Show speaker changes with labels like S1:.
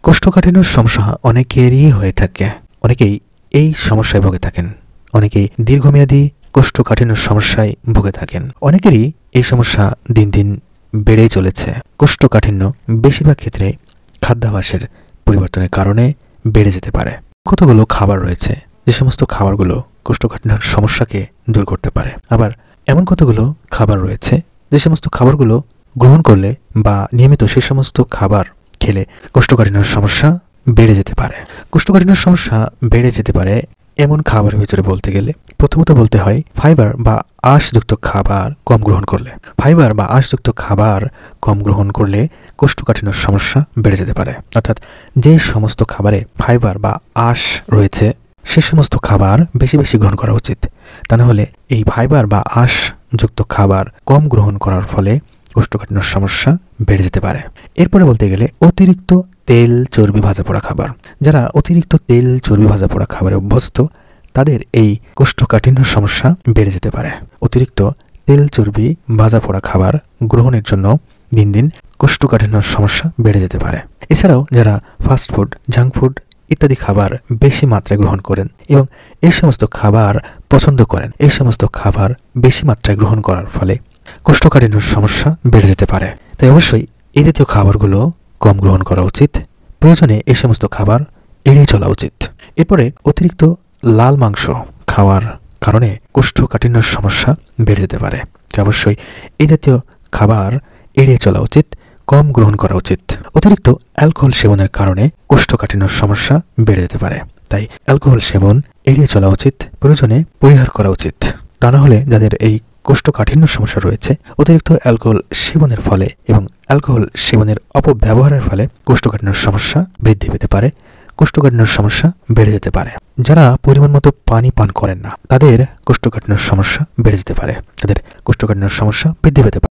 S1: কোষ্ঠকাঠিন্যর সমস্যা অনেকেরই হয়ে থাকে। অনেকেই এই সমস্যায় ভুগে থাকেন। অনেকেই দীর্ঘমেয়াদী কোষ্ঠকাঠিন্যর সমস্যায় ভুগে থাকেন। অনেকেরই এই সমস্যা দিন দিন বেড়েই চলেছে। কোষ্ঠকাঠিন্য বেশিরভাগ ক্ষেত্রে খাদ্যাভ্যাসের পরিবর্তনের কারণে বেড়ে যেতে পারে। কতগুলো খাবার রয়েছে যে সমস্ত খাবারগুলো কোষ্ঠকাঠিন্যর সমস্যাকে দূর করতে পারে। আবার এমন কতগুলো খাবার রয়েছে যে সমস্ত খাবারগুলো গ্রহণ করলে বা নিয়মিত সে সমস্ত খাবার খেলে কোষ্ঠকাঠিন্যর সমস্যা বেড়ে যেতে পারে। কোষ্ঠকাঠিন্যর সমস্যা বেড়ে যেতে পারে এমন খাবারের ভিতরে বলতে গেলে প্রথমত বলতে হয় ফাইবার বা আঁশযুক্ত খাবার কম গ্রহণ করলে। ফাইবার বা আঁশযুক্ত খাবার কম গ্রহণ করলে কোষ্ঠকাঠিন্যর সমস্যা বেড়ে যেতে পারে। অর্থাৎ যে সমস্ত খাবারে ফাইবার বা আঁশ রয়েছে সে সমস্ত খাবার বেশি বেশি গ্রহণ করা উচিত। তা না হলে এই ফাইবার বা আঁশযুক্ত খাবার কম গ্রহণ করার ফলে কোষ্ঠকাঠিন্যর সমস্যা বেড়ে যেতে পারে। এরপরে বলতে গেলে অতিরিক্ত তেল চর্বি ভাজা পোড়া খাবার। যারা অতিরিক্ত তেল চর্বি ভাজা পোড়া খাবারে অভ্যস্ত তাদের এই কোষ্ঠকাঠিন্যর সমস্যা বেড়ে যেতে পারে। অতিরিক্ত তেল চর্বি ভাজা পোড়া খাবার গ্রহণের জন্য দিন দিন কোষ্ঠকাঠিন্যর সমস্যা বেড়ে যেতে পারে। এছাড়াও যারা ফাস্টফুড, জাঙ্ক ফুড ইত্যাদি খাবার বেশি মাত্রায় গ্রহণ করেন এবং এই সমস্ত খাবার পছন্দ করেন, এই সমস্ত খাবার বেশি মাত্রায় গ্রহণ করার ফলে কোষ্ঠকাঠিন্যর সমস্যা বেড়ে যেতে পারে। তাই অবশ্যই এই জাতীয় খাবারগুলো কম গ্রহণ করা উচিত। প্রয়োজনে এই সমস্ত খাবার এড়িয়ে চলা উচিত। এরপরে অতিরিক্ত লাল মাংস খাওয়ার কারণে কোষ্ঠকাঠিন্যর সমস্যা বেড়ে যেতে পারে। তাই অবশ্যই এই জাতীয় খাবার এড়িয়ে চলা উচিত, কম গ্রহণ করা উচিত। অতিরিক্ত অ্যালকোহল সেবনের কারণে কোষ্ঠকাঠিন্যর সমস্যা বেড়ে যেতে পারে। তাই অ্যালকোহল সেবন এড়িয়ে চলা উচিত, প্রয়োজনে পরিহার করা উচিত। তা না হলে যাদের এই কোষ্ঠকাঠিন্য সমস্যা রয়েছে অতিরিক্ত অ্যালকোহল সেবনের ফলে এবং অ্যালকোহল সেবনের অপব্যবহারের ফলে কোষ্ঠকাঠিন্যর সমস্যা বৃদ্ধি পেতে পারে, কোষ্ঠকাঠিন্যর সমস্যা বেড়ে যেতে পারে। যারা পরিমাণ মতো পানি পান করেন না তাদের কোষ্ঠকাঠিন্যর সমস্যা বেড়ে যেতে পারে, তাদের কোষ্ঠকাঠিন্যর সমস্যা বৃদ্ধি পেতে পারে।